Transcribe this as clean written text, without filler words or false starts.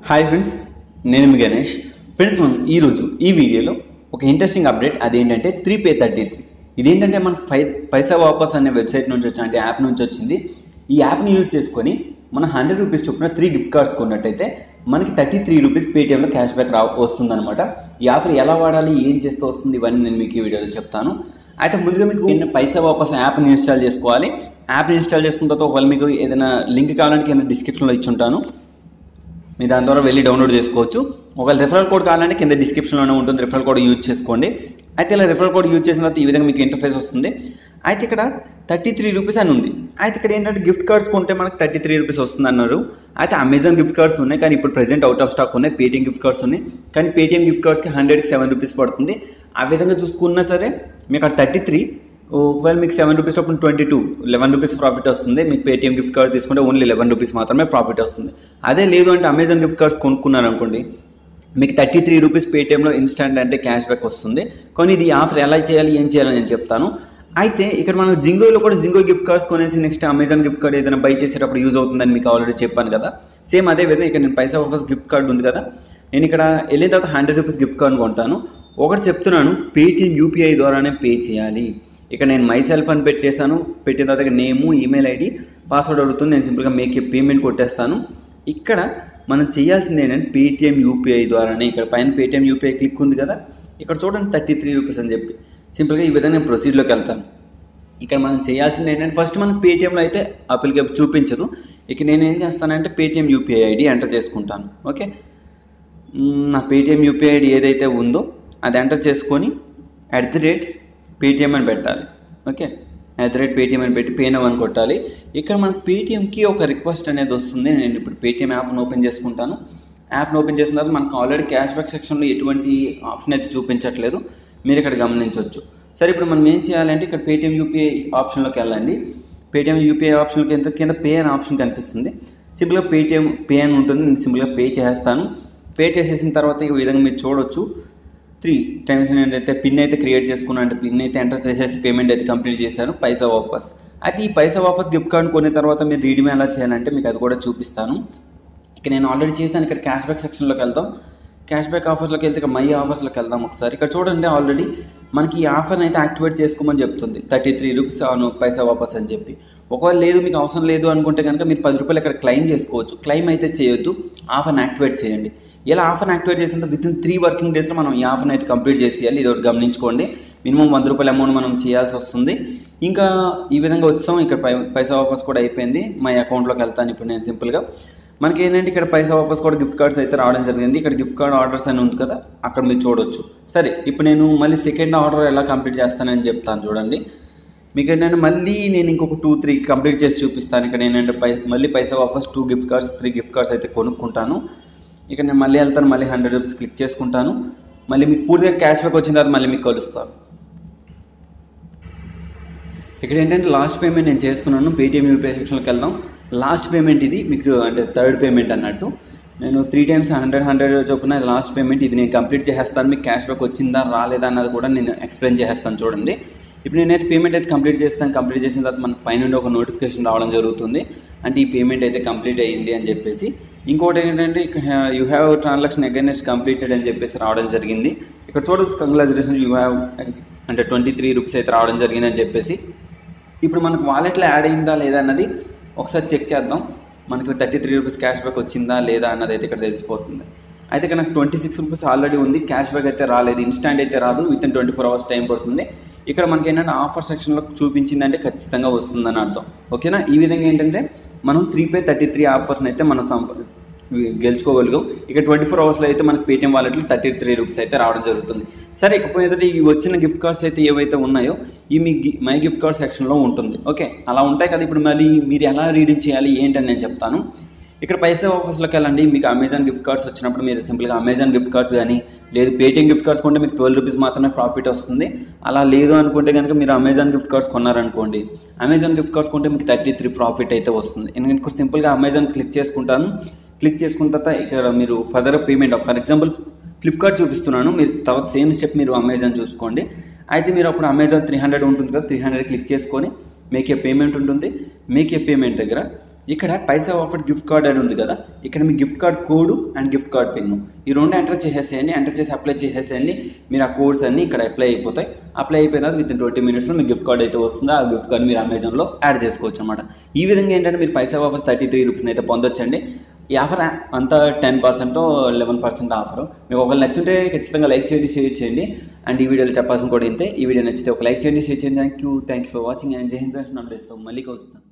Hi friends, నేను మీ Ganesh. Friends, మనం ఈరోజు ఈ వీడియోలో ఒక ఇంట్రెస్టింగ్ అప్డేట్, అదేంటంటే 3Pay33. ఇదేంటంటే మనకు పైసా వాపస్ అనే వెబ్సైట్ నుంచి వచ్చింది, అంటే యాప్ నుంచి వచ్చింది. ఈ యాప్ని యూజ్ చేసుకొని మనం 100 రూపీస్ చొప్పున 3 గిఫ్ట్ కార్డ్స్ కొన్నట్టయితే మనకి 33 రూపీస్ పేటిఎంలో క్యాష్ బ్యాక్ వస్తుందన్నమాట. ఈ ఆఫర్ ఎలా వాడాలి, ఏం చేస్తే వస్తుంది, ఇవన్నీ నేను మీకు ఈ వీడియోలో చెప్తాను. అయితే ముందుగా మీకు పైసా వాపస్ యాప్ని ఇన్స్టాల్ చేసుకోవాలి. యాప్ని ఇన్స్టాల్ చేసుకున్న తర్వాత ఒకవేళ మీకు ఏదైనా లింక్ కావాలంటే కింద డిస్క్రిప్షన్లో ఇచ్చి ఉంటాను, మీరు దాని ద్వారా వెళ్ళి డౌన్లోడ్ చేసుకోవచ్చు. ఒకవేళ రిఫరల్ కోడ్ కావాలంటే కింద డిస్క్రిప్షన్లోనే ఉంటుంది, రిఫరల్ కోడ్ యూజ్ చేసుకోండి. అయితే ఇలా రిఫరల్ కోడ్ యూజ్ చేసిన తర్వాత ఈ విధంగా మీకు ఇంటర్ఫేస్ వస్తుంది. అయితే ఇక్కడ 33 రూపీస్ అని ఉంది. అయితే ఇక్కడ ఏంటంటే గిఫ్ట్ కార్డ్స్ కొంటే మనకు 33 రూపీస్ వస్తుంది అన్నారు. అయితే అమెజాన్ గిఫ్ట్ కార్డ్స్ ఉన్నాయి, కానీ ఇప్పుడు ప్రెజెంట్ అవుట్ ఆఫ్ స్టాక్ ఉన్నాయి. పేటిఎం గిఫ్ట్ కార్డ్స్ ఉన్నాయి, కానీ పేటిఎం గిఫ్ట్ కార్డ్స్కి 100కి 7 రూపీస్ పడుతుంది. ఆ విధంగా చూసుకున్నా సరే మీకు అక్కడ 33, ఒకవేళ మీకు 7 రూపీస్ చొప్పున 22, 11 రూపీస్ ప్రాఫిట్ వస్తుంది. మీకు పేటిఎం గిఫ్ట్ కార్డ్ తీసుకుంటే ఓన్లీ 11 రూపీస్ మాత్రమే ప్రాఫిట్ వస్తుంది. అదే లేదు అంటే అమెజాన్ గిఫ్ట్ కార్డ్స్ కొనుక్కున్నారు అనుకోండి, మీకు 33 రూపీస్ పేటిఎంలో ఇన్స్టెంట్ అంటే క్యాష్ బ్యాక్ వస్తుంది. కానీ ఇది ఆఫర్ ఎలా చేయాలి, ఏం చేయాలని నేను చెప్తాను. అయితే ఇక్కడ మనం జింగోలో కూడా జింగో గిఫ్ట్ కార్డ్స్ కొనేసి నెక్స్ట్ అమెజాన్ గిఫ్ట్ కార్డ్ ఏదైనా బై చేసేటప్పుడు యూజ్ అవుతుందని మీకు ఆల్రెడీ చెప్పాను కదా. సేమ్ అదే విధంగా ఇక్కడ నేను పైసా వాపస్ గిఫ్ట్ కార్డ్ ఉంది కదా, నేను ఇక్కడ వెళ్ళిన తర్వాత 100 రూపీస్ గిఫ్ట్ కార్డ్ కొంటాను. ఒకటి చెప్తున్నాను, పేటిఎం యూపీఐ ద్వారానే పే చేయాలి. ఇక్కడ నేను మై సెల్ఫ్ అని పెట్టేశాను. పెట్టిన తర్వాత నేము, ఈమెయిల్ ఐడి, పాస్వర్డ్ అడుగుతుంది. నేను సింపుల్గా మేక్ పేమెంట్ కొట్టేస్తాను. ఇక్కడ మనం చేయాల్సింది ఏంటంటే పేటిఎం యూపీఐ ద్వారానే. ఇక్కడ పైన పేటిఎం యూపీఐ క్లిక్ ఉంది కదా, ఇక్కడ చూడండి 33 రూపీస్ అని చెప్పి సింపుల్గా ఈ విధంగా నేను ప్రొసీడ్లోకి వెళ్తాను. ఇక్కడ మనం చేయాల్సింది ఏంటంటే ఫస్ట్ మనకు పేటిఎంలో అయితే అప్లికేబుల్ చూపించదు. ఇక నేను ఏం చేస్తానంటే పేటిఎం యూపీఐ ఐడి ఎంటర్ చేసుకుంటాను. ఓకే, నా పేటిఎం యూపీఐ ఐడి ఏదైతే ఉందో అది ఎంటర్ చేసుకొని @పేటిఎం అని పెట్టాలి. ఓకే, @పేటిఎం అని పెట్టి పే నౌ అని కొట్టాలి. ఇక్కడ మనకు పేటిఎంకి ఒక రిక్వెస్ట్ అనేది వస్తుంది. నేను ఇప్పుడు పేటిఎం యాప్ను ఓపెన్ చేసుకుంటాను. యాప్ను ఓపెన్ చేసిన తర్వాత మనకు ఆల్రెడీ క్యాష్ బ్యాక్ సెక్షన్లో ఎటువంటి ఆప్షన్ అయితే చూపించట్లేదు, మీరు ఇక్కడ గమనించవచ్చు. సరే, ఇప్పుడు మనం ఏం చేయాలంటే ఇక్కడ పేటిఎం యూపీఐ ఆప్షన్లోకి వెళ్ళండి. పేటిఎం యూపీఐ ఆప్షన్కి కింద పే అనే ఆప్షన్ కనిపిస్తుంది. సింపుల్గా పేటిఎం పే అని ఉంటుంది. నేను సింపుల్గా పే చేస్తాను. పే చేసేసిన తర్వాత ఈ విధంగా మీరు చూడొచ్చు 3 టైమ్స్ ఏంటంటే పిన్ అయితే క్రియేట్ చేసుకున్నాను, అంటే పిన్ అయితే ఎంటర్ చేసేసి పేమెంట్ అయితే కంప్లీట్ చేశాను. పైసా వాపస్. అయితే ఈ పైసా వాపస్ గిఫ్ట్ కార్డ్ కొన్న తర్వాత మీరు రీడీమ్ ఎలా చేయాలంటే మీకు అది కూడా చూపిస్తాను. ఇక్కడ నేను ఆల్రెడీ చేశాను. ఇక్కడ క్యాష్ బ్యాక్ సెక్షన్లోకి వెళ్తాం. క్యాష్ బ్యాక్ ఆఫర్స్లోకి వెళ్తే ఇక్కడ మై ఆఫర్స్లోకి వెళ్దాం ఒకసారి. ఇక్కడ చూడండి, ఆల్రెడీ మనకి ఈ ఆఫర్ని అయితే యాక్టివేట్ చేసుకోమని చెప్తుంది. 33 రూపీస్ అవును పైసా వాపస్ అని చెప్పి. ఒకవేళ లేదు, మీకు అవసరం లేదు అనుకుంటే కనుక మీరు 10 రూపాయలు ఇక్కడ క్లెయిమ్ చేసుకోవచ్చు. క్లెయిమ్ అయితే చేయొద్దు, ఆఫర్ని యాక్టివేట్ చేయండి. ఇలా ఆఫర్ని యాక్టివేట్ చేసిన వితిన్ 3 వర్కింగ్ డేస్లో మనం ఈ ఆఫర్ని అయితే కంప్లీట్ చేసేయాలి. ఇది ఒకటి గమనించుకోండి. మినిమం 100 రూపాయల అమౌంట్ మనం చేయాల్సి వస్తుంది. ఇంకా ఈ విధంగా వచ్చాం. ఇక్కడ పైసా వాపస్ కూడా అయిపోయింది. మై అకౌంట్లోకి వెళ్తాను ఇప్పుడు నేను సింపుల్గా. మనకి ఏంటంటే ఇక్కడ పైసా వాపస్ కూడా గిఫ్ట్ కార్డ్స్ అయితే రావడం జరిగింది. ఇక్కడ గిఫ్ట్ కార్డ్ ఆర్డర్స్ అని ఉంది కదా, అక్కడ మీరు చూడొచ్చు. సరే, ఇప్పుడు నేను మళ్ళీ సెకండ్ ఆర్డర్ ఎలా కంప్లీట్ చేస్తానని చెప్తాను చూడండి. మీకు ఏంటంటే మళ్ళీ నేను ఇంకొక 2-3 కంప్లీట్ చేసి చూపిస్తాను. ఇక్కడ ఏంటంటే మళ్ళీ పైసా వాపస్ 2 గిఫ్ట్ కార్డ్స్ 3 గిఫ్ట్ కార్డ్స్ అయితే కొనుక్కుంటాను. ఇక్కడ నేను మళ్ళీ వెళ్తాను, మళ్ళీ 100 రూపీస్ క్లిక్ చేసుకుంటాను. మళ్ళీ మీకు పూర్తిగా క్యాష్ బ్యాక్ వచ్చిన తర్వాత మళ్ళీ మీకు కలుస్తాను. ఇక్కడ ఏంటంటే లాస్ట్ పేమెంట్ నేను చేస్తున్నాను. పేటిఎం యూపీఐ సెక్షన్లోకి వెళ్దాం. లాస్ట్ పేమెంట్ ఇది మీకు, అంటే థర్డ్ పేమెంట్ అన్నట్టు. నేను 3 టైమ్స్ 100 చొప్పున లాస్ట్ పేమెంట్. ఇది నేను కంప్లీట్ చేసేస్తాను. మీకు క్యాష్ బ్యాక్ వచ్చిందా రాలేదా అన్నది కూడా నేను ఎక్స్ప్లెయిన్ చేసేస్తాను చూడండి. ఇప్పుడు నేనైతే పేమెంట్ అయితే కంప్లీట్ చేస్తాను. కంప్లీట్ చేసిన తర్వాత మనకు పైన ఒక నోటిఫికేషన్ రావడం జరుగుతుంది, అంటే ఈ పేమెంట్ అయితే కంప్లీట్ అయ్యింది అని చెప్పేసి. ఇంకోటి ఏంటంటే you have transaction against completed అని చెప్పేసి రావడం జరిగింది. ఇక్కడ చూడవచ్చు, కంగ్రాచులేషన్ యూ హ్యావ్ అంటే 23 రూపీస్ అయితే రావడం జరిగింది అని చెప్పేసి. ఇప్పుడు మనకు వాలెట్లో యాడ్ అయిందా లేదా అన్నది ఒకసారి చెక్ చేద్దాం. మనకు 33 రూపీస్ క్యాష్ బ్యాక్ వచ్చిందా లేదా అన్నది అయితే ఇక్కడ తెలిసిపోతుంది. అయితే ఇక్కడ నాకు 26 రూపీస్ ఆల్రెడీ ఉంది. క్యాష్ బ్యాక్ అయితే రాలేదు, ఇన్స్టాంట్ అయితే రాదు, వితిన్ 24 అవర్స్ టైం పడుతుంది. ఇక్కడ మనకి ఏంటంటే ఆఫర్ సెక్షన్లో చూపించిందంటే ఖచ్చితంగా వస్తుందని అర్థం. ఓకేనా, ఈ విధంగా ఏంటంటే మనం 3Pay33 ఆఫర్స్ని అయితే మనం గెలుచుకోగలిగాం. ఇక 24 అవర్స్లో అయితే మనకి పేటిఎం వాలెట్లో 33 రూపీస్ అయితే రావడం జరుగుతుంది. సరే, ఇకపోతే ఈ వచ్చిన గిఫ్ట్ కార్డ్స్ అయితే ఏవైతే ఉన్నాయో ఈ మీ మై గిఫ్ట్ కార్డ్ సెక్షన్లో ఉంటుంది. ఓకే, అలా ఉంటాయి కదా. ఇప్పుడు మళ్ళీ మీరు ఎలా రీడింగ్ చేయాలి ఏంటని నేను చెప్తాను. ఇక్కడ పైసా ఆఫర్స్లోకి వెళ్ళండి. మీకు అమెజాన్ గిఫ్ట్ కార్డ్స్ వచ్చినప్పుడు మీరు సింపుల్గా అమెజాన్ గిఫ్ట్ కార్డ్స్ కానీ లేదు పేటిఎం గిఫ్ట్ కార్డ్స్ కొంటే మీకు 12 రూపీస్ మాత్రమే ప్రాఫిట్ వస్తుంది. అలా లేదు అనుకుంటే కనుక మీరు అమెజాన్ గిఫ్ట్ కార్డ్స్ కొన్నారనుకోండి, అమెజాన్ గిఫ్ట్ కార్డ్స్ కొంటే మీకు 33 ప్రాఫిట్ అయితే వస్తుంది. నేను సింపుల్గా అమెజాన్ క్లిక్ చేసుకుంటాను. క్లిక్ చేసుకున్న తర్వాత ఇక్కడ మీరు further payment, for example Flipkart చూపిస్తున్నాను, మీరు తర్వాత సేమ్ స్టెప్ మీరు అమెజాన్ చూసుకోండి. అయితే మీరు అప్పుడు అమెజాన్ 300 ఉంటుంది కదా, 300 క్లిక్ చేసుకొని మేక్ ఏ పేమెంట్ ఉంటుంది. మేక్ ఏ పేమెంట్ దగ్గర ఇక్కడ పైసా ఆఫర్ గిఫ్ట్ కార్డ్ అని ఉంది కదా, ఇక్కడ మీ gift card code and gift card pin ఈ రెండు ఎంటర్ చేసేసేయండి. ఎంటర్ చేసి అప్లై చేసేసేయండి. మీరు ఆ కోడ్స్ అన్ని ఇక్కడ అప్లై అయిపోతాయి. అప్లై అయిపోయిన తర్వాత విత్ 20 minutesలో మీ గిఫ్ట్ కార్డ్ అయితే వస్తుందో ఆ గిఫ్ట్ కార్డ్ మీరు అమెజాన్లో యాడ్ చేసుకోవచ్చు అనమాట. ఈ విధంగా ఏంటంటే మీరు పైసా వాపస్ 33 రూపీస్ అయితే పొందొచ్చండి. ఈ ఆఫర్ అంతా 10% 11% ఆఫర్. మీకు ఒకవేళ నచ్చుంటే ఖచ్చితంగా లైక్ చేయండి, షేర్ చేయండి. అండ్ ఈ వీడియోలో చెప్పాల్సిన కూడా ఇంతే. ఈ వీడియో నచ్చితే ఒక లైక్ చేయండి, షేర్ చేయండి. Thank you for watching and జై హింద్. మళ్ళీ కలుస్తాను.